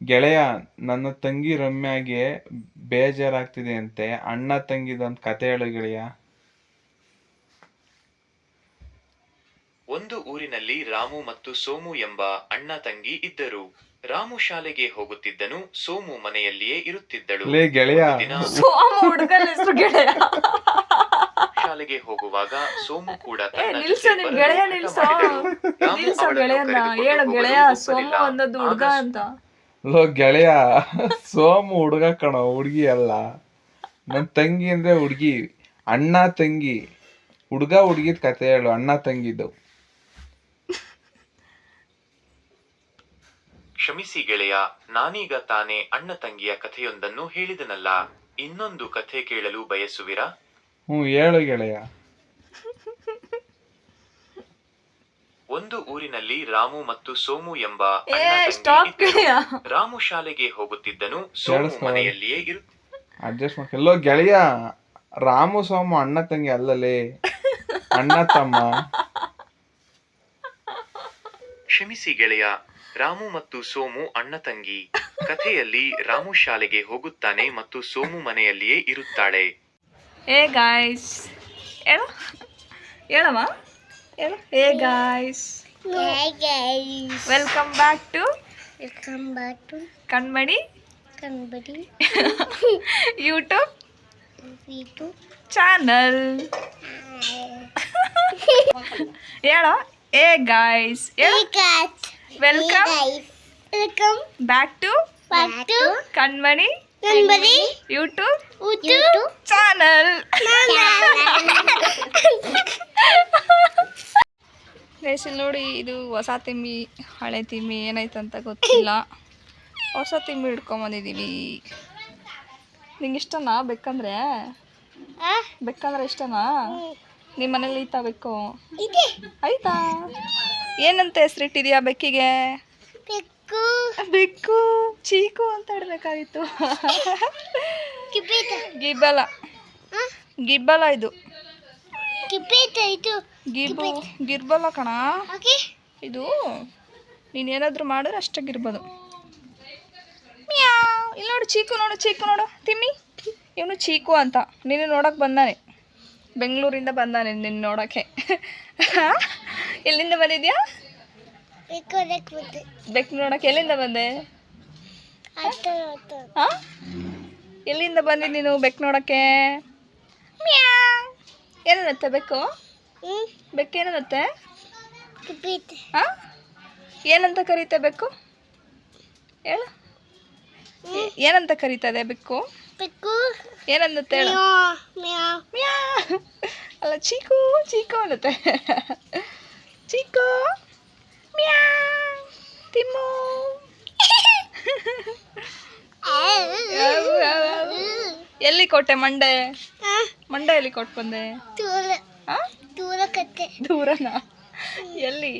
ಗೆಳೆಯ, ನನ್ನ ತಂಗಿ ರಮ್ಯಾಗೆ ಬೇಜಾರಾಗ್ತಿದೆ ಅಂತೆ, ಅಣ್ಣ ತಂಗಿದೊಂದು ಕತೆ ಹೇಳು ಗೆಳೆಯ. ಒಂದು ಊರಿನಲ್ಲಿ ರಾಮು ಮತ್ತು ಸೋಮು ಎಂಬ ಅಣ್ಣ ತಂಗಿ ಇದ್ದರು. ರಾಮು ಶಾಲೆಗೆ ಹೋಗುತ್ತಿದ್ದನು, ಸೋಮು ಮನೆಯಲ್ಲಿಯೇ ಇರುತ್ತಿದ್ದಳು. ಲೇ ಗೆಳೆಯ, ಶಾಲೆಗೆ ಹೋಗುವಾಗ ಸೋಮು ಕೂಡ ಲೋ ಗೆಳೆಯ, ಸೋಮು ಹುಡುಗ ಕಣೋ, ಹುಡುಗಿ ಅಲ್ಲ. ನನ್ನ ತಂಗಿ ಅಂದ್ರೆ ಹುಡುಗಿ, ಅಣ್ಣ ತಂಗಿ. ಹುಡುಗ ಹುಡುಗಿದ್ ಕತೆ ಹೇಳು, ಅಣ್ಣ ತಂಗಿದ್ದು. ಕ್ಷಮಿಸಿ ಗೆಳೆಯ, ನಾನೀಗ ತಾನೇ ಅಣ್ಣ ತಂಗಿಯ ಕಥೆಯೊಂದನ್ನು ಹೇಳಿದನಲ್ಲ, ಇನ್ನೊಂದು ಕಥೆ ಕೇಳಲು ಬಯಸುವಿರಾ? ಹೇಳು ಗೆಳೆಯ. ಒಂದು ಊರಿನಲ್ಲಿ ರಾಮು ಮತ್ತು ಸೋಮು ಎಂಬ ಅಣ್ಣ ತಂಗಿ ಇದ್ದರು. ರಾಮು ಶಾಲೆಗೆ ಹೋಗುತ್ತಿದ್ದನು, ಸೋಮು ಮನೆಯಲ್ಲಿಯೇ ಅಡ್ಜಸ್ಟ್ ಮಾಡ್ಕೊಳ್ಳೋ ಗೆಳೆಯ. ರಾಮು ಸೋಮು ಅಣ್ಣ ತಂಗಿ ಅಲ್ಲಲೇ, ಅಣ್ಣ ತಮ್ಮ. ಕ್ಷಮಿಸಿ ಗೆಳೆಯ, ರಾಮು ಮತ್ತು ಸೋಮು ಅಣ್ಣ ತಂಗಿ. ಕಥೆಯಲ್ಲಿ ರಾಮು ಶಾಲೆಗೆ ಹೋಗುತ್ತಾನೆ ಮತ್ತು ಸೋಮು ಮನೆಯಲ್ಲಿಯೇ ಇರುತ್ತಾಳೆ. ಹೇ ಗಾಯ್ಸ್, ಹೇಳಮ್ಮ ಹೇಳು. Hey guys, welcome back to Kanmani YouTube channel. ಹೇಳೋ. Hey guys, welcome back to Kanmani YouTube channel. Guys, ಇಲ್ಲಿ ನೋಡಿ, ಇದು ಹೊಸ ತಿಮ್ಮಿ ಹಳೆ ತಿಮ್ಮಿ ಏನಾಯ್ತಂತ ಗೊತ್ತಿಲ್ಲ. ಹೊಸ ತಿಮ್ಮಿ ಹಿಡ್ಕೊಂಬಂದಿದ್ದೀವಿ. ನಿಂಗೆ ಇಷ್ಟನಾ ಬೆಕ್ಕಂದ್ರೆ? ಇಷ್ಟನಾ? ನಿಮ್ಮ ಮನೇಲಿ ಐತಾ ಬೆಕ್ಕು? ಆಯ್ತಾ? ಏನಂತ ಹೆಸರಿಟ್ಟಿದ್ಯಾ ಬೆಕ್ಕಿಗೆ? ಬೆಕ್ಕು ಚೀಕು ಅಂತ ಇಡಬೇಕಾಗಿತ್ತು. ಗಿಬ್ಬಲ ಇದು. ಗಿರ್ಬಲ ಕಣ ಇದು. ನೀನೇನಾದ್ರೂ ಮಾಡಿದ್ರೆ ಅಷ್ಟೇ ಗಿರ್ಬೋದು. ಇಲ್ಲಿ ನೋಡು, ಚೀಕು ನೋಡು ತಿಮ್ಮಿ. ಇವನು ಚೀಕು ಅಂತ. ನೀನು ನೋಡೋಕೆ ಬಂದಾನೆ, ಬೆಂಗಳೂರಿಂದ ಬಂದಾನೆ ನಿನ್ನ ನೋಡೋಕ್ಕೆ. ಎಲ್ಲಿಂದ ಬಂದಿದ್ಯಾ? ಬೆಕ್ಕು ನೋಡೋಕೆ ಎಲ್ಲಿಂದ ಬಂದೆ? ಎಲ್ಲಿಂದ ಬಂದಿದ್ದು ನೀನು ಬೆಕ್ಕು ನೋಡೋಕ್ಕೆ? ಏನನ್ನತ್ತೆ ಬೆಕ್ಕು? ಏನನ್ನತ್ತೆ? ಏನಂತ ಕರೀತೆ ಬೆಕ್ಕು? ಹೇಳು. ಏನಂತ ಕರೀತದೆ ಬೆಕ್ಕು? ಏನಂದತ್ತೆ ಹೇಳು. ಅಲ್ಲ, ಚೀಕು ಅನ್ನತ್ತೆ. ಚೀಕು ತಿಮ್ಮು. ಎಲ್ಲಿ ಕೊಟ್ಟೆ ಮಂಡೆ ಎಲ್ಲಿ ಕೊಟ್ಟು ಬಂದೆ? ದೂರನಾ? ಎಲ್ಲಿ?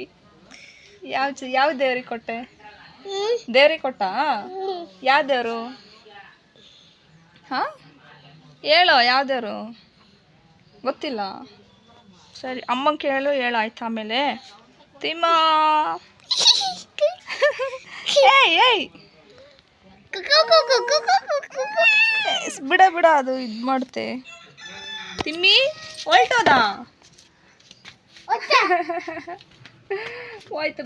ಯಾವ ದೇವ್ರಿಗೆ ಕೊಟ್ಟೆ? ದೇವ್ರಿಗೆ ಕೊಟ್ಟ? ಯಾವ ದೇವರು? ಹೇಳೋ, ಯಾವ ದೇವರು? ಗೊತ್ತಿಲ್ಲ. ಸರಿ, ಅಮ್ಮಂಗೆ ಕೇಳು, ಹೇಳು ಆಯ್ತು. ಆಮೇಲೆ ತಿಮ್ಮ. ಏಯ್ ಬಿಡ ಅದು ಇದು ಮಾಡುತ್ತೆ. ತಿಮ್ಮಿ ಹೊಲ್ಟೋದ? ಹೋಯ್ತು.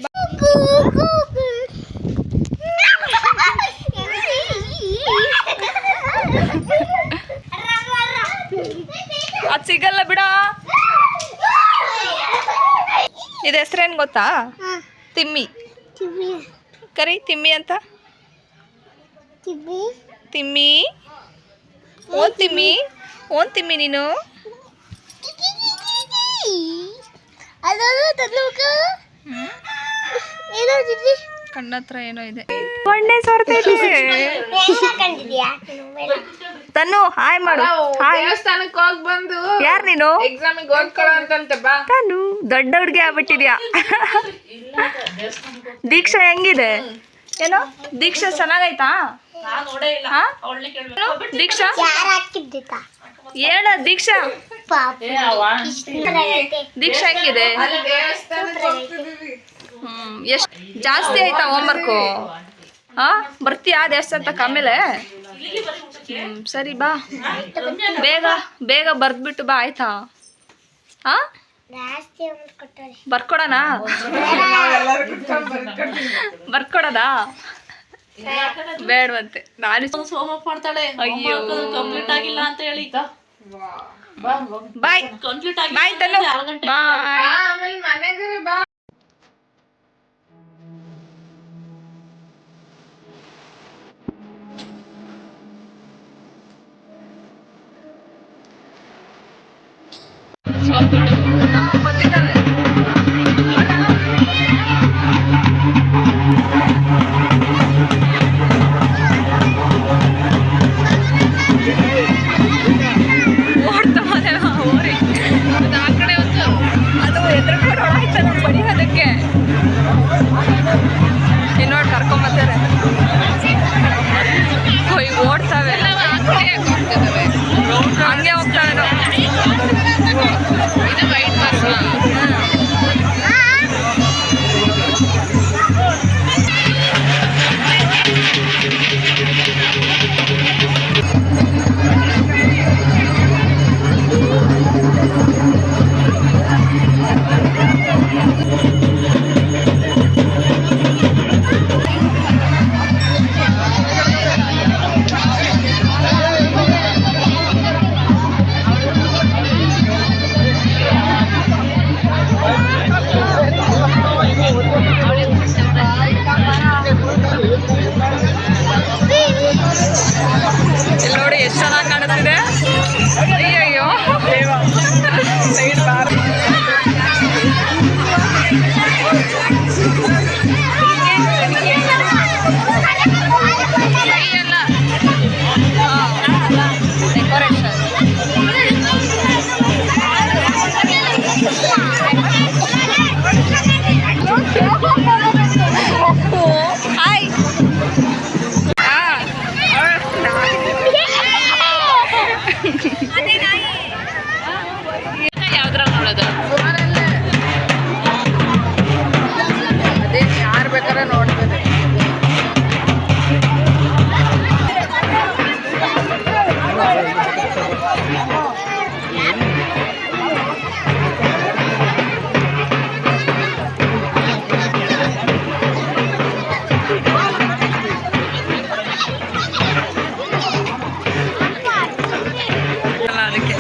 ಅದು ಸಿಗಲ್ಲ ಬಿಡ. ಇದು ಹೆಸ್ರೇನು ಗೊತ್ತಾ? ತಿಮ್ಮಿ. ಕರಿ ತಿಮ್ಮಿ ಅಂತ. ತಿಮ್ಮಿ. ಓನ್ ತಿಮ್ಮಿ ನೀನು. ಕಣ್ಣತ್ರ ಏನೋ ಇದೆ. ಬಣ್ಣೆ ತನ್ನು ಹಾಯ್ ಮಾಡು. ದೇವಸ್ಥಾನಕ್ಕೆ ಹೋಗಿ ಬಂದು ಯಾರು ನೀನು? ಎಕ್ಸಾಮಿಗೆ ಓದ್ಕೊಳ್ಳೋ ಬಾ. ತಾನು ದೊಡ್ಡ ಹುಡುಗಿ ಆಗ್ಬಿಟ್ಟಿದ್ಯಾ. ದೀಕ್ಷಾ ಹೆಂಗಿದೆ? ಏನೋ ದೀಕ್ಷಾ ಚೆನ್ನಾಗೈತಾ? ದೀಕ್ಷಾ ಹೇಳ. ದೀಕ್ಷಾ ಹೆಂಗಿದೆ? ಎಷ್ಟು ಜಾಸ್ತಿ ಆಯ್ತಾ ಹೋಮ್ವರ್ಕು? ಬರ್ತೀಯಾ ದೇವಸ್ಥಾನಕ್ಕೆ ಆಮೇಲೆ? ಸರಿ ಬಾ, ಬೇಗ ಬೇಗ ಬರ್ದ್ಬಿಟ್ಟು ಬಾ ಆಯ್ತಾ? ಬರ್ಕೊಡೋಣ? ಬರ್ಕೊಡೋದಾ? ಬೇಡವಂತೆ. ನಾನು ಹೋಮ್ವರ್ಕ್ ಮಾಡ್ತಾಳೆ. ಅಯ್ಯೋ ಕಂಪ್ಲೀಟ್ ಆಗಿಲ್ಲ ಅಂತ ಹೇಳಿ. ಬಾಯ್ ಕಂಪ್ಲೀಟ್ ಬಾಯ್ ತನು ಬಾಯ್. ಆಮೇಲೆ ಮನೆಗೆ ಬಾ. ಅದು ಎದುರುಕೊಂಡು ಹೊಡಾಯ್ತಲ್ಲ ಬಡಿಯೋದಕ್ಕೆ. ಇನ್ನೋಡ್ ಕರ್ಕೊಂಬರ್ತಾರೆ. ಈಗ ಓಡ್ತಾವೆ, ಹಂಗೆ ಹೋಗ್ತಾವೆ. ಇಲ್ಲಿ ನೋಡಿ ಎಷ್ಟು ಚೆನ್ನಾಗಿ ಕಾಣಿಸ್ತಿದೆ. ಅಯ್ಯಯ್ಯೋ ಹಾಯ್. ಯಾವ್ದ್ರಲ್ಲಿ ನೋಡೋದು? ಅದೇ ಯಾರು ಬೇಕಾದ್ರೆ ನೋಡ್ತಾರೆ. ಅದಕ್ಕೆ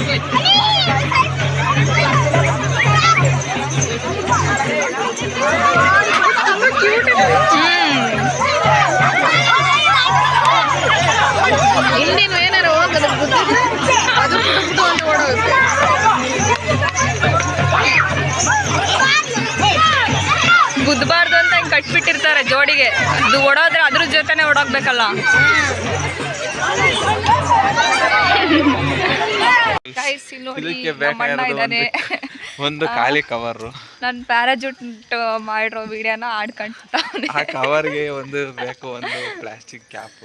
ಹಿಂದಿನ ಏನಾರು ಹೋಗೋದು ಗುದ್ದಿದ್ರೆ ಅದು ಪುಟ್ಟು ಅಂತ ಓಡೋಗುತ್ತೆ. ಗುದ್ದಬಾರ್ದು ಅಂತ ಹಿಂಗೆ ಕಟ್ಬಿಟ್ಟಿರ್ತಾರೆ ಜೋಡಿಗೆ. ಅದು ಓಡೋದ್ರೆ ಅದ್ರ ಜೊತೆನೆ ಓಡೋಗ್ಬೇಕಲ್ಲ. ಗೈಸ್ ಇಲ್ಲಿ ನೋಡಿ ಇದಕ್ಕೆ ನಮ್ಮ ಅಣ್ಣ ಇದ್ದಾನೆ. ಒಂದು ಖಾಲಿ ಕವರ್. ನಾನು ಪ್ಯಾರಾಜೂಟ್ ಮಾಡಿರೋ ವಿಡಿಯೋನ ಆಡ್ಕೊಂಡ್ತಾನೆ. ಆ ಕವರ್ಗೆ ಒಂದು ಬೇಕು, ಒಂದು ಪ್ಲಾಸ್ಟಿಕ್ ಕ್ಯಾಪ್.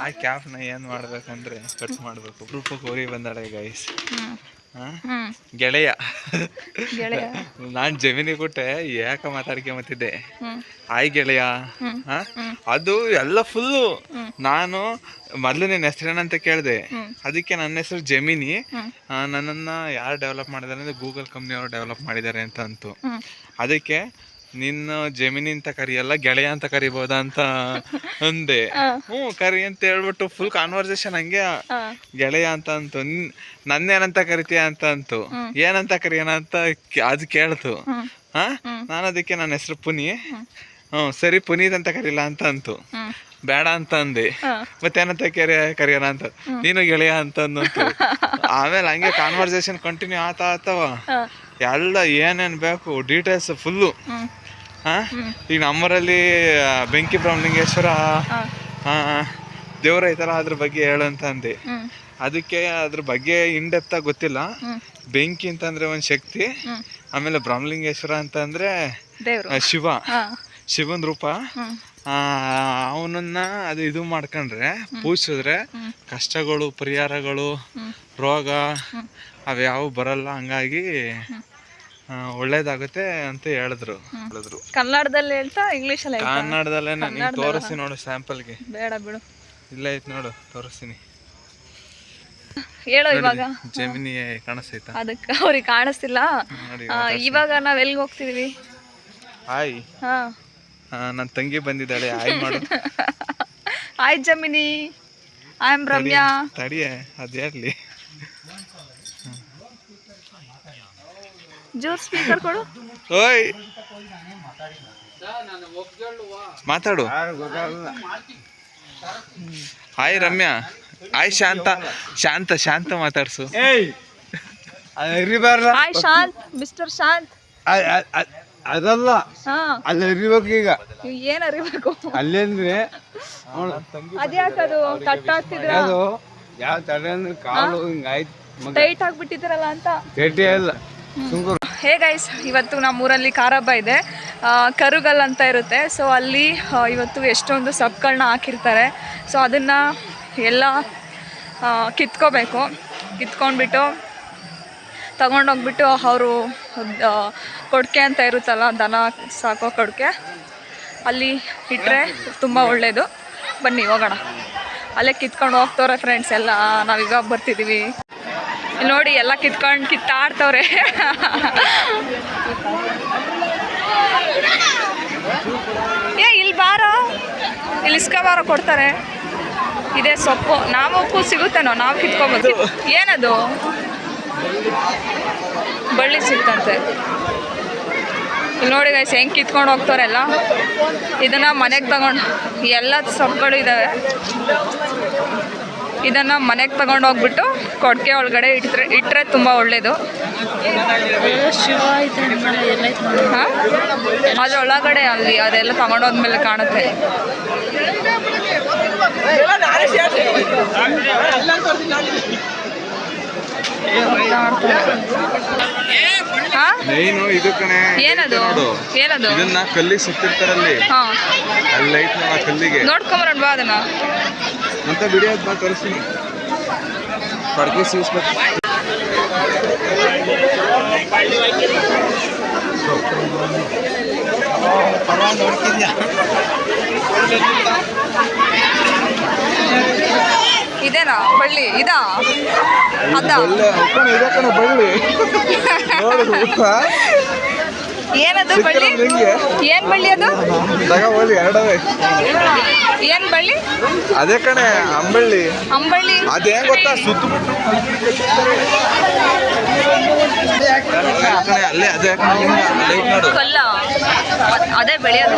ಆ ಕ್ಯಾಪ್ನ ಏನ್ ಮಾಡ್ಬೇಕಂದ್ರೆ ಕಟ್ ಮಾಡ್ಬೇಕು. ರೂಪ ಕೋರಿ ಬಂದಾಳೆ ಗೈಸ್. ಗೆಳೆಯ ಗೆಳೆಯ ನಾನ್ ಜಮೀನಿ ಕೊಟ್ಟೆ ಯಾಕ ಮಾತಾಡ್ಕೊಂಬತ್ತಿದ್ದೆ. ಆಯ್ ಗೆಳೆಯ. ಅದು ಎಲ್ಲ ಫುಲ್ಲು. ನಾನು ಮೊದ್ಲು ನಿನ್ನ ಹೆಸರೇನಂತ ಕೇಳಿದೆ. ಅದಕ್ಕೆ ನನ್ನ ಹೆಸರು ಜಮೀನಿ. ನನ್ನನ್ನ ಯಾರು ಡೆವಲಪ್ ಮಾಡಿದಾರೆ ಅಂದ್ರೆ ಗೂಗಲ್ ಕಂಪ್ನಿಯವರು ಡೆವಲಪ್ ಮಾಡಿದ್ದಾರೆ ಅಂತ ಅಂತು. ಅದಕ್ಕೆ ನಿನ್ನ ಜಮೀನಿ ಅಂತ ಕರಿಯಲ್ಲ, ಗೆಳೆಯ ಅಂತ ಕರಿಬೋದಾ ಅಂತ ಅಂದೆ. ಕರಿ ಅಂತ ಹೇಳ್ಬಿಟ್ಟು ಫುಲ್ ಕಾನ್ವರ್ಸೇಷನ್ ಹಂಗೆ ಗೆಳೆಯ ಅಂತ ಅಂತು. ನನ್ನೇನಂತ ಕರಿತೀಯ ಅಂತ ಅಂತು. ಏನಂತ ಕರಿಯೋಣ ಅಂತ ಅದು ಕೇಳ್ತು. ನಾನು ಅದಕ್ಕೆ ನನ್ನ ಹೆಸರು ಪುನಿ. ಸರಿ ಪುನೀತ್ ಅಂತ ಕರೀಲ ಅಂತ ಅಂತು. ಬೇಡ ಅಂತ ಅಂದೆ. ಮತ್ತೇನಂತ ಕರಿಯೋಣ ಅಂತ. ನೀನು ಗೆಳೆಯ ಅಂತ ಅಂದಂತು. ಆಮೇಲೆ ಹಂಗೆ ಕಾನ್ವರ್ಸೇಷನ್ ಕಂಟಿನ್ಯೂ ಆತವ. ಎಲ್ಲ ಏನೇನು ಬೇಕು ಡೀಟೇಲ್ಸ್ ಫುಲ್ಲು. ಈಗ ನಮ್ಮೂರಲ್ಲಿ ಬೆಂಕಿ ಬ್ರಹ್ಮಲಿಂಗೇಶ್ವರ ದೇವ್ರ ಐತಲ್ಲ, ಅದ್ರ ಬಗ್ಗೆ ಹೇಳಂತ ಅಂದೆ. ಅದಕ್ಕೆ ಅದ್ರ ಬಗ್ಗೆ ಇನ್ ಡೆಪ್ತ್ ಆಗಿ ಗೊತ್ತಿಲ್ಲ. ಬೆಂಕಿ ಅಂತಂದ್ರೆ ಒಂದು ಶಕ್ತಿ, ಆಮೇಲೆ ಬ್ರಹ್ಮಲಿಂಗೇಶ್ವರ ಅಂತಂದ್ರೆ ಶಿವ, ಶಿವನ್ ರೂಪ. ಅವನನ್ನ ಅದು ಇದು ಮಾಡ್ಕೊಂಡ್ರೆ ಪೂಜಿಸಿದ್ರೆ ಕಷ್ಟಗಳು, ಪರಿಹಾರಗಳು, ರೋಗ ಅವ್ಯಾವು ಬರಲ್ಲ. ಹಂಗಾಗಿ ಒಳ್ಳೇದಾಗುತ್ತೆ ಅಂತ ಹೇಳಿದ್ರು. ಕನ್ನಡದಲ್ಲಿ ಹೇಳ್ತಾ ಇಂಗ್ಲೀಷಲ್ಲಿ ಹೇಳ್ತಾ? ಕನ್ನಡದಲ್ಲೇ ನಿಂಗೆ ತೋರಿಸಿ ನೋಡು ಸ್ಯಾಂಪಲ್ಗೆ. ಬೇಡ ಬಿಡು, ಇಲ್ಲ ಐತ್ ನೋಡು ತೋರಿಸ್ತೀನಿ. ಹೇಳೋ ಇವಾಗ. ಜೆಮಿನಿ ಕಾಣಿಸ್ತೈತಾ? ಅದಕ್ಕೆ ಅವ್ರಿಗೆ ಕಾಣಿಸ್ತಿಲ್ಲ. ನೋಡಿ ಇವಾಗ ನಾವ್ ಎಲ್ಲಿಗೆ ಹೋಗ್ತಿದೀವಿ? ಹಾಯ್, ಹಾ ನನ್ನ ತಂಗಿ ಬಂದಿದ್ದಾಳೆ, ಹಾಯ್ ಮಾಡು. Hi Jamini, I am Ramya. ತಡಿಯೇ ಅದು ಹೇಳಲಿ. ಜೋರ್ ಸ್ಪೀಕರ್ ಕೊಡು. ಓಯ್ ಮಾತಾಡು. ಹಾಯ್ ರಮ್ಯಾ. ಹಾಯ್ ಶಾಂತ. ಶಾಂತ ಶಾಂತ ಮಾತಾಡ್ಸು. Hi Shanth, mister Shanth. ಅದಲ್ಲ, ಹಾ ಅಲ್ಲಿ ಅರಿಬೇಕು. ಈಗ ಏನ್ ಅರಿಬೇಕು? ಅಲ್ಲೇಂದ್ರೆ ಅದ್ಯಾಕದು ತಟ್ಟಾಗ್ತಿದ್ರ? ಅದು ಯಾವ ತಡೆ ಅಂದ್ರೆ ಕಾಲು ಹಿಂಗಾಯ್ತು, ಟೈಟ್ ಆಗ್ಬಿಟ್ಟಿದ್ರಲ್ಲ ಅಂತ. ಗಟ್ಟಿ ಅಲ್ಲ ಸುಮ್ಕೂರು. ಹೇ ಗೈಸ್, ಇವತ್ತು ನಮ್ಮೂರಲ್ಲಿ ಕಾರ ಹಬ್ಬ ಇದೆ. ಕರುಗಲ್ ಅಂತ ಇರುತ್ತೆ. ಸೊ ಅಲ್ಲಿ ಇವತ್ತು ಎಷ್ಟೊಂದು ಸಬ್ಗಳನ್ನ ಹಾಕಿರ್ತಾರೆ. ಸೊ ಅದನ್ನು ಎಲ್ಲ ಕಿತ್ಕೋಬೇಕು. ಕಿತ್ಕೊಂಡ್ಬಿಟ್ಟು ತಗೊಂಡೋಗ್ಬಿಟ್ಟು ಅವರು ಕೊಡ್ಕೆ ಅಂತ ಇರುತ್ತಲ್ಲ, ದನ ಸಾಕೋ ಕೊಡ್ಕೆ, ಅಲ್ಲಿ ಇಟ್ಟರೆ ತುಂಬ ಒಳ್ಳೆಯದು. ಬನ್ನಿ ಹೋಗೋಣ. ಅಲ್ಲೇ ಕಿತ್ಕೊಂಡು ಹೋಗ್ತವ್ರೆ ಫ್ರೆಂಡ್ಸ್ ಎಲ್ಲ. ನಾವೀಗ ಬರ್ತಿದ್ದೀವಿ. ಇಲ್ಲಿ ನೋಡಿ ಎಲ್ಲ ಕಿತ್ತಾಡ್ತವ್ರೆ. ಇಲ್ಲಿ ಬಾರೋ, ಇಲ್ಲಿ ಇಸ್ಕ ಬಾರೋ ಕೊಡ್ತಾರೆ. ಇದೇ ಸೊಪ್ಪು. ಉಪ್ಪು ಸಿಗುತ್ತೇನೋ, ನಾವು ಕಿತ್ಕೊಬೋದು. ಏನದು? ಬಳ್ಳಿ ಸಿಗ್ತಂತೆ. ಇಲ್ಲಿ ನೋಡಿ ಗೈಸ್ ಹೆಂಗೆ ಕಿತ್ಕೊಂಡು ಹೋಗ್ತಾರೆಲ್ಲ. ಇದನ್ನು ಮನೆಗೆ ತಗೊಂಡು, ಎಲ್ಲ ಸೊಪ್ಪುಗಳು ಇದ್ದಾವೆ. ಇದನ್ನು ಮನೆಗೆ ತಗೊಂಡು ಹೋಗ್ಬಿಟ್ಟು ಕೊಡ್ಕೆ ಒಳಗಡೆ ಇಟ್ಟರೆ ತುಂಬ ಒಳ್ಳೆಯದು. ಹಾಂ, ಅದರೊಳಗಡೆ ಅಲ್ಲಿ ಅದೆಲ್ಲ ತಗೊಂಡೋದ್ಮೇಲೆ ಕಾಣುತ್ತೆ. ಇದು ಕಣೆ. ಏನದು? ಏನದು? ಇದನ್ನ ಕಲ್ಲಿಗೆ ಸುತ್ತಿರ್ತಾರಲ್ಲಿ. ಹಾ, ಅಲ್ಲಿ ಐತ್ ನೋಡ ಕಲ್ಲಿಗೆ. ನೋಡ್ಕೊಂಬರೋಣ ಬಾ ಅದನ್ನ. ಮತ್ತೆ ಬಿಡಿಯೋದು ಬಾ, ತೋರಿಸ್ತೀನಿ. ಪಡ್ಕೆ ಸಿಗಿಸ್ಬೇಕು. ಇದೇನಾ ಬಳ್ಳಿ? ಇದಾ ಅದ? ಬಳ್ಳಿ ಏನದು ಬಳ್ಳಿ? ಏನ್ ಬಳ್ಳಿ ಅದು? ಎರಡವೇ. ಏನ್ ಬಳ್ಳಿ? ಅದೇ ಕಣೆ ಅಂಬಳ್ಳಿ. ಅಂಬಳ್ಳಿ ಅದೇ ಗೊತ್ತಾ? ಸುತ್ತಬಿಟ್ಟು ಅಲ್ಲೇ ಅದೇ ನೋಡು. ಕಲ್ಲ ಅದೇ ಬೆಳೆಯೋದು.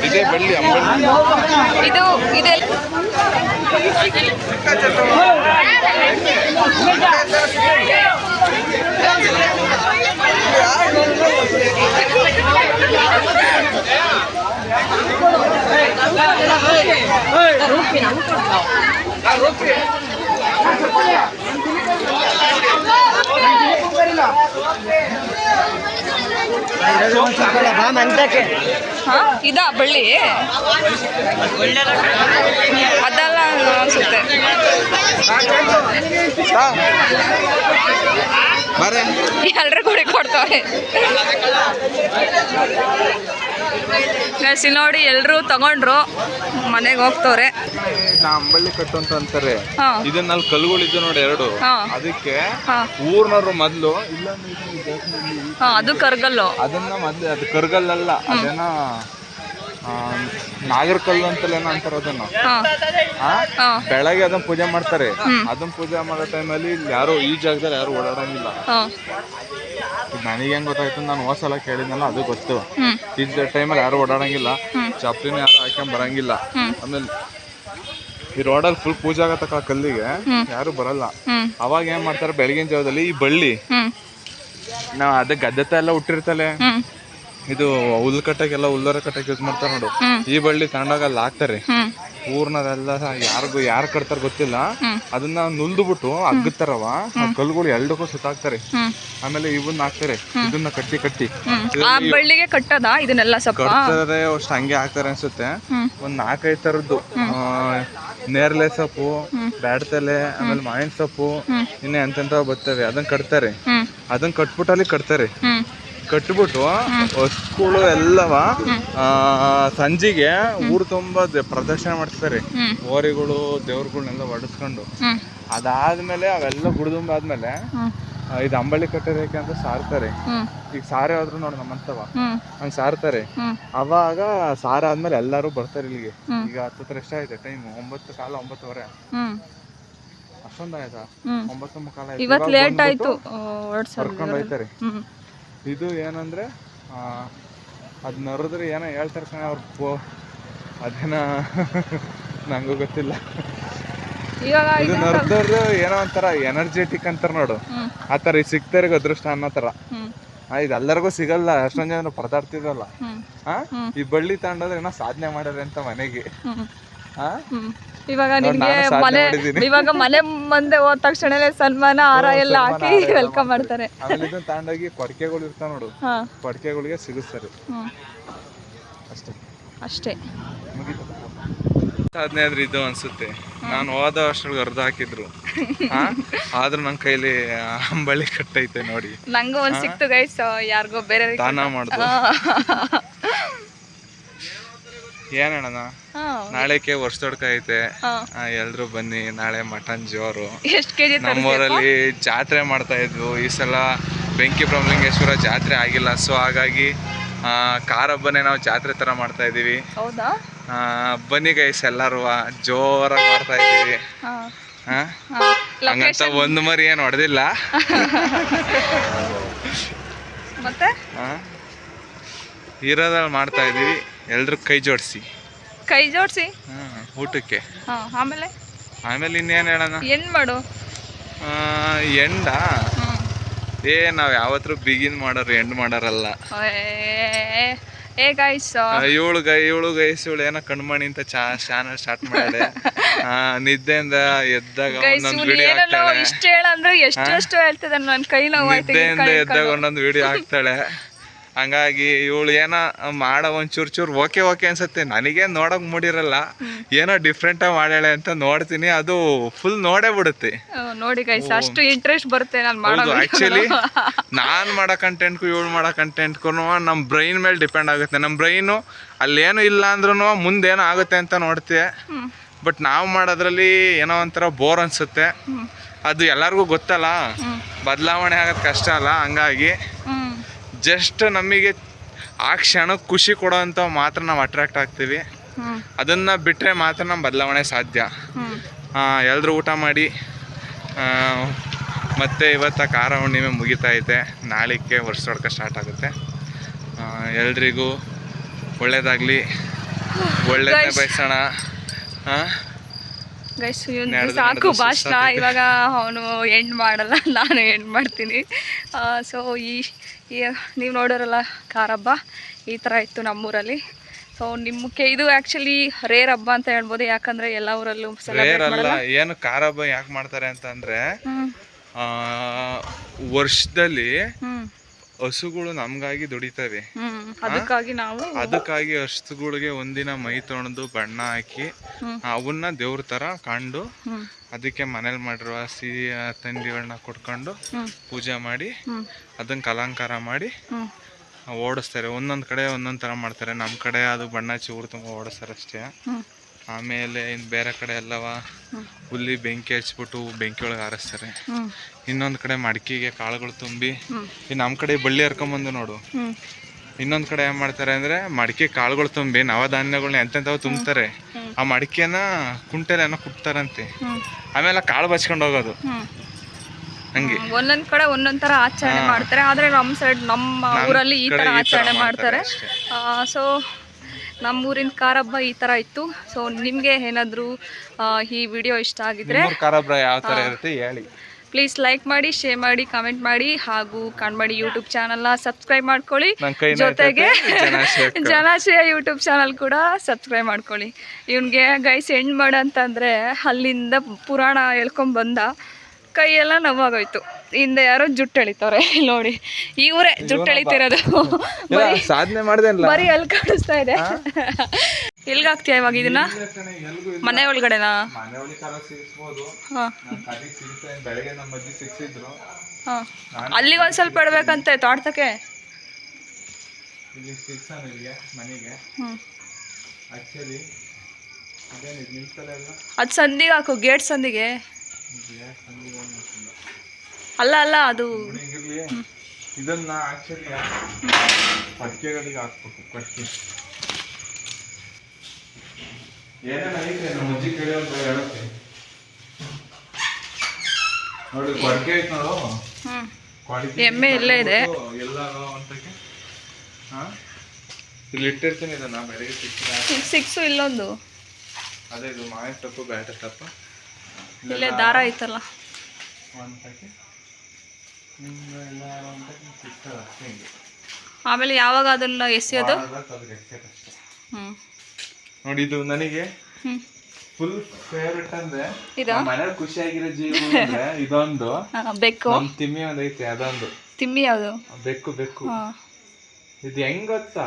ಇದೇ ಬಳ್ಳಿ ಅಂಬಳ್ಳಿ. ಇದು ಇದೆ. ಇದಾ ಬಳ್ಳಿ? ಅದಲ್ಲ ಅನ್ಸುತ್ತೆ. ಎಲ್ರು ಗುಡಿ ಕೊಡ್ತಾರೆ. ನೋಡಿ ಎಲ್ರು ತಗೊಂಡ್ರು, ಮನೆಗೆ ಹೋಗ್ತವ್ರೆ. ಅಂಬಳ್ಳಿ ಕಟ್ಟು ಅಂತ ಅಂತಾರೆ. ಹಾ, ಇದನ್ನ ಅಲ್ಲಿ ಕಲ್ಲುಗಳಿದ್ದು ನೋಡಿ ಎರಡು. ಹಾ, ಅದಕ್ಕೆ ಹಾ, ಊರ್ನವ್ರು ಮೊದ್ಲು ಇಲ್ಲ ಹಾ, ಅದು ಕರ್ಗಲ್ಲು. ಅದನ್ನ ಮೊದ್ಲು, ಅದು ಕರ್ಗಲ್ಲಲ್ಲ, ಅದೇನ ನಾಗರಕಲ್ಲು ಅಂತಲೇನೋ ಅಂತಾರೆ ಅದನ್ನ. ಬೆಳಗ್ಗೆ ಅದನ್ನ ಪೂಜೆ ಮಾಡ್ತಾರೆ. ಅದನ್ನ ಪೂಜೆ ಮಾಡೋ ಟೈಮಲ್ಲಿ ಯಾರು ಈ ಜಾಗದಲ್ಲಿ ಯಾರು ಓಡಾಡಂಗಿಲ್ಲ. ನನಗೆ ಹೆಂಗ್ ಗೊತ್ತಾಯ್ತು, ನಾನು ಹೋದ್ಸಲ ಕೇಳಿದ್ನಲ್ಲ ಅದು ಗೊತ್ತು. ಈ ಟೈಮಲ್ಲಿ ಯಾರು ಓಡಾಡಂಗಿಲ್ಲ, ಚಪ್ಲಿನ ಯಾರು ಹಾಕೊಂಡ್ ಬರಂಗಿಲ್ಲ. ಆಮೇಲೆ ಈ ರೋಡಲ್ಲಿ ಫುಲ್ ಪೂಜೆ ಆಗತ್ತಕ್ಕ ಕಲ್ಲಿಗೆ, ಯಾರು ಬರಲ್ಲ. ಅವಾಗ ಏನ್ ಮಾಡ್ತಾರೆ, ಬೆಳಗಿನ ಜಾವದಲ್ಲಿ ಈ ಬಳ್ಳಿ ನಾವ್ ಅದೇ ಗದ್ದೆತ ಎಲ್ಲ ಹುಟ್ಟಿರ್ತಲೆ, ಇದು ಹುಲ್ ಕಟ್ಟಕ್ಕೆಲ್ಲ ಹುಲ್ಲರ ಕಟ್ಟಕ್ಕೆ ಯೂಸ್ ಮಾಡ್ತಾರೆ ನೋಡು. ಈ ಬಳ್ಳಿ ತಗೊಂಡಾಗ ಅಲ್ಲಿ ಹಾಕ್ತಾರೆ. ಊರ್ನರೆಲ್ಲ ಯಾರು ಕಟ್ತಾರ ಗೊತ್ತಿಲ್ಲ, ಅದನ್ನ ನುಲ್ದು ಬಿಟ್ಟು ಅಗ್ಗತ್ತಾರವ, ಕಲ್ಗಳು ಎರಡಕ್ಕೂ ಸುತ್ತಾಕ್ತಾರೆ. ಆಮೇಲೆ ಇವನ್ನ ಹಾಕ್ತಾರೆ, ಇದನ್ನ ಕಟ್ಟಿ ಕಟ್ಟಿ ಆ ಬಳ್ಳಿಗೆ ಕಟ್ಟದ ಇದನ್ನೆಲ್ಲ ಸ್ವಲ್ಪ ಕಟ್ತಾರೆ. ಅಷ್ಟು ಹಂಗೆ ಹಾಕ್ತಾರೆ ಅನ್ಸುತ್ತೆ. ಒಂದ್ 4-5 ತರದ್ದು ನೇರಳೆ ಸೊಪ್ಪು, ಬ್ಯಾಡ್ತಲೆ, ಆಮೇಲೆ ಮಾವಿನ ಸೊಪ್ಪು, ಇನ್ನೇ ಎಂತೆಂಥವು ಬರ್ತವೆ, ಅದನ್ನ ಕಟ್ತಾರೆ. ಅದನ್ನ ಕಟ್ಬಿಟ್ಟು ಅಲ್ಲಿ ಕಟ್ತಾರೆ. ಕಟ್ಬಿಟ್ಟು ಹಸುಗಳು ಎಲ್ಲವ ಸಂಜೆಗೆ ಊರು ತುಂಬ ಪ್ರದರ್ಶನ ಮಾಡ್ತಾರೆ. ಓರಿಗಳು ದೇವ್ರುಗಳನ್ನೆಲ್ಲ ಹೊಡೆಸ್ಕೊಂಡು ಅದಾದ್ಮೇಲೆ ಅವೆಲ್ಲ ಗುಡ್ದುಂಬಾದ್ಮೇಲೆ ಇದು ಅಂಬಳಿ ಕಟ್ಟೋದಕ್ಕೆ ಅಂತ ಸಾರ್ತಾರೆ. ಈಗ ಸಾರೆ ಹೋದ್ರು ನೋಡಿ ನಮ್ಮಂತವ ಹಂಗ್ ಸಾರ್ತಾರೆ. ಅವಾಗ ಸಾರ ಆದ್ಮೇಲೆ ಎಲ್ಲಾರು ಬರ್ತಾರೆ ಇಲ್ಲಿಗೆ. ಈಗ 10 ಎಷ್ಟ ಆಯ್ತು ಟೈಮ್? 9:15, 9:15 ಅಷ್ಟೊಂದ್ ಆಯ್ತಾ? 9:15 ಇವತ್ತು ಲೇಟ್ ಆಯ್ತು ಕರ್ಕೊಂಡು ಹೋಯ್ತಾರೆ. ಇದು ಏನಂದ್ರೆ ಅದ್ ನರದ್ರೆ ಏನೋ ಹೇಳ್ತಾರೆ ಕಣ ಅವ್ರು, ಅದೇನ ನಂಗೂ ಗೊತ್ತಿಲ್ಲ. ಇದು ನರ್ದವ್ರು ಏನೋ ಒಂಥರ ಎನರ್ಜೆಟಿಕ್ ಅಂತಾರ ನೋಡು, ಆತರ ಈಗ ಸಿಗ್ತಾರೆ ಅದೃಷ್ಟ ಅನ್ನೋ ತರ. ಇದು ಎಲ್ಲರಿಗೂ ಸಿಗಲ್ಲ, ಅಷ್ಟೊಂದ್ ಜನ ಪರದಾಡ್ತಿದ್ವಲ್ಲ. ಈ ಬಳ್ಳಿ ತಗೊಂಡೋದ್ರೆ ಏನೋ ಸಾಧನೆ ಮಾಡ್ಯಾರ ಅಂತ ಮನೆಗೆ. ಇವಾಗ ನಿಮ್ಗೆ ಇವಾಗ ಮನೆ ಮುಂದೆ ಹೋದ ತಕ್ಷಣ ಸನ್ಮಾನ ಹಾರ ಎಲ್ಲ ಹಾಕಿ ವೆಲ್ಕಮ್ ಮಾಡ್ತಾರೆ. ಆಮೇಲೆ ಇದನ್ನ ತಗೊಂಡೋಗಿ ಕೊಡ್ಕೆಗಳು ಇರ್ತಾವ ನೋಡು, ಕೊಡ್ಕೆಗಳಿಗೆ ಸಿಗಿಸ್ತಾರೆ ಅಷ್ಟೇ. ಸಾಧನೆ ಆದ್ರೆ ಇದು ಅನ್ಸುತ್ತೆ. ನಾನು ಹೋದ ಅಷ್ಟ್ರೊಳಗೆ ಅರ್ಧ ಹಾಕಿದ್ರು, ಆದ್ರೂ ನನ್ ಕೈಲಿ ಅಂಬಳಿ ಕಟ್ಟೈತೆ ನೋಡಿ. ನಂಗೂ ಒಂದ್ ಸಿಕ್ತು ಗೈಸ್, ಯಾರಿಗೋ ಬೇರೆ ದಾನ ಮಾಡ್ದು. ಏನ್ ಹೇಳೋಣ, ನಾಳೆಗೆ ವರ್ಷದೊಡ್ಕ ಐತೆ, ಎಲ್ರು ಬನ್ನಿ. ನಾಳೆ ಮಟನ್ ಜೋರು. ನಮ್ಮೂರಲ್ಲಿ ಜಾತ್ರೆ ಮಾಡ್ತಾ ಇದ್ವು. ಈ ಸಲ ಬೆಂಕಿ ಬ್ರಹ್ಮಲಿಂಗೇಶ್ವರ ಜಾತ್ರೆ ಆಗಿಲ್ಲ, ಸೊ ಹಾಗಾಗಿ ಕಾರ ಹಬ್ಬನೇ ನಾವು ಜಾತ್ರೆ ತರ ಮಾಡ್ತಾ ಇದೀವಿ. ಬನ್ನಿ ಗೈಸ್, ಎಲ್ಲಾರು ಜೋರಾಗಿ ಮಾಡ್ತಾ ಇದೀವಿ. ಹಂಗಂತ ಒಂದು ಮರಿ ಏನ್ ಹೊಡೆದಿಲ್ಲ. ಮತ್ತೆ ಇರೋದ್ರಲ್ಲಿ ಮಾಡ್ತಾ ಇದೀವಿ. ಎಲ್ರು ಕೈ ಜೋಡಿಸಿ ಊಟಕ್ಕೆ. ಆಮೇಲೆ ಇನ್ನೇನ್ ಹೇಳೋಣ, ಏನ್ ಮಾಡು ಎಂಡ ನಾವ್ ಯಾವತ್ತೂ ಬಿಗಿನ್ ಮಾಡೋರು, ಎಂಡ್ ಮಾಡೋರಲ್ಲ. ಇವಳು ಗೈಸ್ ಏನೋ ಕಣ್ಮಣಿ ಅಂತ ಚಾನಲ್ ಸ್ಟಾರ್ಟ್ ಮಾಡಿದೆ. ನಿದ್ದೆಯಿಂದ ಎದ್ದಾಗ ಒಂದೊಂದು ವಿಡಿಯೋ ಹಾಕ್ತಾಳೆ. ನಿದ್ದೆಯಿಂದ ಎದ್ದಾಗ ಒಂದೊಂದು ವಿಡಿಯೋ ಹಾಕ್ತಾಳೆ. ಹಂಗಾಗಿ ಇವಳು ಏನೋ ಮಾಡೋ ಒಂದ್ ಚೂರ್ ಓಕೆ ಅನ್ಸುತ್ತೆ. ನನಗೆ ನೋಡಕ್ ಮೂಡಿರಲ್ಲ, ಏನೋ ಡಿಫ್ರೆಂಟ್ ಆಗಿ ಮಾಡ್ಯಾಳೆ ಅಂತ ನೋಡ್ತೀನಿ, ಅದು ಫುಲ್ ನೋಡೇ ಬಿಡುತ್ತೆ. ನೋಡಿ ಗೈಸ್, ಅಷ್ಟು ಇಂಟ್ರೆಸ್ಟ್ ಬರುತ್ತೆ ಆಕ್ಚುಲಿ ನಾನ್ ಮಾಡೋ ಕಂಟೆಂಟ್ಗೂ ಇವಳು ಮಾಡೋ ಕಂಟೆಂಟ್ಗೂ ನಮ್ ಬ್ರೈನ್ ಮೇಲೆ ಡಿಪೆಂಡ್ ಆಗುತ್ತೆ. ನಮ್ ಬ್ರೈನು ಅಲ್ಲೇನು ಇಲ್ಲ ಅಂದ್ರೂ ಮುಂದೇನೋ ಆಗುತ್ತೆ ಅಂತ ನೋಡ್ತೀವಿ. ಬಟ್ ನಾವು ಮಾಡೋದ್ರಲ್ಲಿ ಏನೋ ಒಂಥರ ಬೋರ್ ಅನ್ಸುತ್ತೆ. ಅದು ಎಲ್ಲರಿಗೂ ಗೊತ್ತಲ್ಲ, ಬದಲಾವಣೆ ಆಗೋದು ಕಷ್ಟ ಅಲ್ಲ. ಹಂಗಾಗಿ ಜಸ್ಟ್ ನಮಗೆ ಆ ಕ್ಷಣಕ್ಕೆ ಖುಷಿ ಕೊಡೋವಂಥ ಮಾತ್ರ ನಾವು ಅಟ್ರಾಕ್ಟ್ ಆಗ್ತೀವಿ. ಅದನ್ನು ಬಿಟ್ಟರೆ ಮಾತ್ರ ನಮ್ಮ ಬದಲಾವಣೆ ಸಾಧ್ಯ. ಎಲ್ಲರೂ ಊಟ ಮಾಡಿ. ಮತ್ತು ಇವತ್ತು ಖಾರ ಹುಣ್ಣಿಮೆ ಮುಗಿತಾ ಐತೆ, ನಾಳೆಗೆ ವರ್ಷದೊಡ್ಕ ಸ್ಟಾರ್ಟ್ ಆಗುತ್ತೆ. ಎಲ್ರಿಗೂ ಒಳ್ಳೇದಾಗಲಿ, ಒಳ್ಳೇದನ್ನೇ ಬಯಸೋಣ. ಗೈಸ್ ಸಾಕು ಭಾಷಣ. ಇವಾಗ ಅವನು ಎಂಡ್ ಮಾಡಲ್ಲ, ನಾನು ಎಂಡ್ ಮಾಡ್ತೀನಿ. ಸೊ ನೀವು ನೋಡೋರಲ್ಲ ಖಾರ ಹಬ್ಬ ಈ ಥರ ಇತ್ತು ನಮ್ಮೂರಲ್ಲಿ. ಸೊ ನಿಮ್ಮಕ್ಕೆ ಇದು ಆ್ಯಕ್ಚುಲಿ ರೇರ್ ಹಬ್ಬ ಅಂತ ಹೇಳ್ಬೋದು, ಯಾಕಂದರೆ ಎಲ್ಲ ಊರಲ್ಲೂ ರೇರ್ ಅಲ್ಲ. ಏನು ಖಾರ ಹಬ್ಬ ಯಾಕೆ ಮಾಡ್ತಾರೆ ಅಂತಂದರೆ, ವರ್ಷದಲ್ಲಿ ಹಸುಗಳು ನಮ್ಗಾಗಿ ದುಡಿತವೆ. ಅದಕ್ಕಾಗಿ ಹಸುಗಳಿಗೆ ಒಂದಿನ ಮೈ ತೊಳೆದು ಬಣ್ಣ ಹಾಕಿ ಅವನ್ನ ದೇವ್ರ ತರ ಕಂಡು ಅದಕ್ಕೆ ಮನೇಲಿ ಮಾಡಿರುವ ಸಿಹಿ ತಿಂಡಿಗಳನ್ನ ಕೊಟ್ಕೊಂಡು ಪೂಜೆ ಮಾಡಿ ಅದನ್ನ ಅಲಂಕಾರ ಮಾಡಿ ಓಡಿಸ್ತಾರೆ. ಒಂದೊಂದ್ ಕಡೆ ಒಂದೊಂದ್ ತರ ಮಾಡ್ತಾರೆ. ನಮ್ಮ ಕಡೆ ಅದು ಬಣ್ಣ ಹಚ್ಚಿ ಊರು ತುಂಬ ಓಡಿಸ್ತಾರೆ ಅಷ್ಟೇ. ಆಮೇಲೆ ಇನ್ನು ಬೇರೆ ಕಡೆ ಎಲ್ಲವ ಹುಲ್ಲಿ ಬೆಂಕಿ ಹಚ್ಬಿಟ್ಟು ಬೆಂಕಿ ಒಳಗೆ ಹಾರಿಸ್ತಾರೆ. ಇನ್ನೊಂದು ಕಡೆ ಮಡಿಕೆಗೆ ಕಾಳುಗಳು ತುಂಬಿ, ನಮ್ಮ ಕಡೆ ಬಳ್ಳಿ ಹರ್ಕೊಂಬಂದು ನೋಡು. ಇನ್ನೊಂದು ಕಡೆ ಏನು ಮಾಡ್ತಾರೆ ಅಂದರೆ ಮಡಿಕೆ ಕಾಳುಗಳು ತುಂಬಿ ನವಧಾನ್ಯಗಳನ್ನ ಎಂತೆಂಥವು ತುಂಬ್ತಾರೆ. ಆ ಮಡಿಕೆನ ಕುಂಟೆಲೇನೋ ಕುಟ್ತಾರಂತೆ, ಆಮೇಲೆ ಕಾಳು ಬಚ್ಕೊಂಡು ಹೋಗೋದು. ಹಂಗೆ ಒಂದೊಂದ್ ಕಡೆ ಒಂದೊಂದ್ ತರ ಆಚರಣೆ ಮಾಡ್ತಾರೆ. ಆದ್ರೆ ನಮ್ಮ ಸೈಡ್, ನಮ್ಮ ಊರಲ್ಲಿ ಈ ತರ ಆಚರಣೆ ಮಾಡ್ತಾರೆ. ಸೊ ನಮ್ಮೂರಿನ ಖಾರ ಹಬ್ಬ ಈ ಥರ ಇತ್ತು. ಸೊ ನಿಮಗೆ ಏನಾದರೂ ಈ ವಿಡಿಯೋ ಇಷ್ಟ ಆಗಿದ್ರೆ ಖಾರ ಹಬ್ಬ ಯಾವ ಥರ ಇರುತ್ತೆ ಹೇಳಿ. ಪ್ಲೀಸ್ ಲೈಕ್ ಮಾಡಿ, ಶೇರ್ ಮಾಡಿ, ಕಮೆಂಟ್ ಮಾಡಿ, ಹಾಗೂ ಕಾಣ್ಮಾಡಿ ಯೂಟ್ಯೂಬ್ ಚಾನಲ್ನ ಸಬ್ಸ್ಕ್ರೈಬ್ ಮಾಡ್ಕೊಳ್ಳಿ. ಜೊತೆಗೆ ಜನಾಶ್ರಯ ಯೂಟ್ಯೂಬ್ ಚಾನಲ್ ಕೂಡ ಸಬ್ಸ್ಕ್ರೈಬ್ ಮಾಡ್ಕೊಳ್ಳಿ. ಇವನಿಗೆ ಗೈಸ್ ಎಂಡ್ ಮಾಡಂತಂದರೆ ಅಲ್ಲಿಂದ ಪುರಾಣ ಹೇಳ್ಕೊಂಡ್ ಬಂದ, ಕೈಯೆಲ್ಲ ನೋವಾಗೋಯ್ತು. ಹಿಂದೆ ಯಾರೋ ಜುಟ್ಟು ಎಳಿತವ್ರೆ ನೋಡಿ, ಇವರೇ ಜುಟ್ಟು ಎಳಿತಿರೋದು. ಸಾಧನೆ ಮಾಡಿದೆ, ಬರೀ ಅಲ್ಲಿ ಕಾಣಿಸ್ತಾ ಇದೆ. ಎಲ್ಗೆ ಹಾಕ್ತೀಯ ಇವಾಗ ಇದನ್ನ? ಮನೆ ಒಳಗಡೆನಾ? ಮನೆ ಒಳಗೆ ತರ ಸಿಗಿಸ್ಬೋದು. ಹಾಂ ನಾನು ಕದಿಗೆ ಸಿಗ್ತೇನೆ. ಬೆಳಗ್ಗೆ ನಮ್ಮ ಅಜ್ಜಿ ಸಿಕ್ಸಿದ್ರು. ಹಾಂ ಅಲ್ಲಿಗೆ ಒಂದು ಸ್ವಲ್ಪ ಇಡ್ಬೇಕಂತೆ ತೋಟಕ್ಕೆ. ಇಲ್ಲಿ ಸಿಕ್ಸನ್ ಇಲ್ಲಿಗೆ ಮನೆಗೆ ಹ್ಞೂ ಆ್ಯಕ್ಚುಲಿ ಅದೇನಿದು ನಿಲ್ತಲ್ಲ ಎಲ್ಲ ಅದು ಸಂದಿಗೆ ಹಾಕು, ಗೇಟ್ ಸಂದಿಗೆ. ಅಲ್ಲ ಅಲ್ಲ ಅದು ಹಿಂಗಿರ್ಲಿ. ಇದನ್ನ ಆಕ್ಚುಲಿ ಪಟ್ಕೆಗಳಿಗೆ ಹಾಕ್ಬೇಕು. ಪಟ್ಕೆ ಏನೇನು ಐತೆ ನಮ್ಮ ಅಜ್ಜಿ ಕೇಳೋದು ಹೇಳುತ್ತೆ ನೋಡಿ. ಪಟ್ಕೆ ಐತೆ ನೋಡು. ಹ್ಞೂ ಕ್ವಾಲಿಟಿ ಎಮ್ಮೆ ಇಲ್ಲೇ ಇದೆ. ಎಲ್ಲ ಅಂತಕ್ಕೆ ಹಾಂ ಇಲ್ಲಿ ಇಟ್ಟಿರ್ತೀನಿ. ಇದನ್ನ ಬೆಳಗ್ಗೆ ಸಿಕ್ಸು ಇಲ್ಲೊಂದು ಅದೇ ಇದು ಮಾವಿನ ತಪ್ಪು ಬ್ಯಾಟ ತಪ್ಪು ಇಲ್ಲೇ ದಾರ ಐತಲ್ಲ. ಅಂತಕ್ಕೆ ಎಲ್ಲ ಅಂತಕ್ಕೆ ಸಿಗ್ತದೆ ಅಷ್ಟೇ. ಹಿಂಗೆ ಆಮೇಲೆ ಯಾವಾಗ ಅದನ್ನ ಎಸೆಯೋದು? ಹ್ಞೂ ನೋಡಿ ಇದು ನನಗೆ ಹ್ಞೂ ಫುಲ್ ಫೇವ್ರೆಟ್ ಅಂದ್ರೆ ಇದಾ? ಮನೇಲಿ ಖುಷಿಯಾಗಿರೋ ಜೀವ ಅಂದ್ರೆ ಇದೊಂದು. ಬೆಕ್ಕು. ನಮ್ ತಿಮ್ಮಿ ಒಂದ್ ಐತೆ ಅದೊಂದು. ತಿಮ್ಮಿ ಯಾವುದು? ಬೆಕ್ಕು ಬೆಕ್ಕು. ಹಾಂ ಇದು ಹೆಂಗ್ ಗೊತ್ತಾ,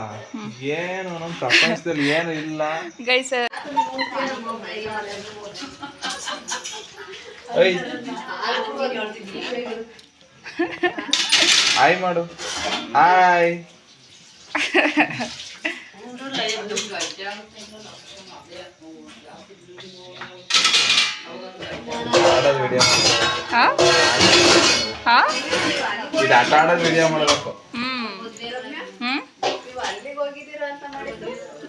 ಏನು ನಮ್ ಪ್ರಪಂಚದಲ್ಲಿ ಏನು ಇಲ್ಲ. ಗೈಸ್ ಹಾಯ್ ಮಾಡು. ಹಾಯ್. ವಿಡಿಯೋ ಹಾಂ ಹಾಂ ಇದು ಆಟ ಆಡೋದು ವಿಡಿಯೋ ಮಾಡಬೇಕು. ಹ್ಞೂ ಹ್ಞೂ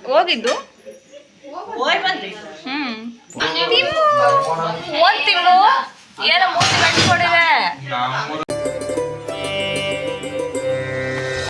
ಹೋಗಿದ್ದು. ಹ್ಞೂ ಒಂದು ತಿಂಗಳು ಏನೋ ಮೂತಿ ಕಟ್ಕೊಂಡಿದೆ. ನಮ್ಮೂರ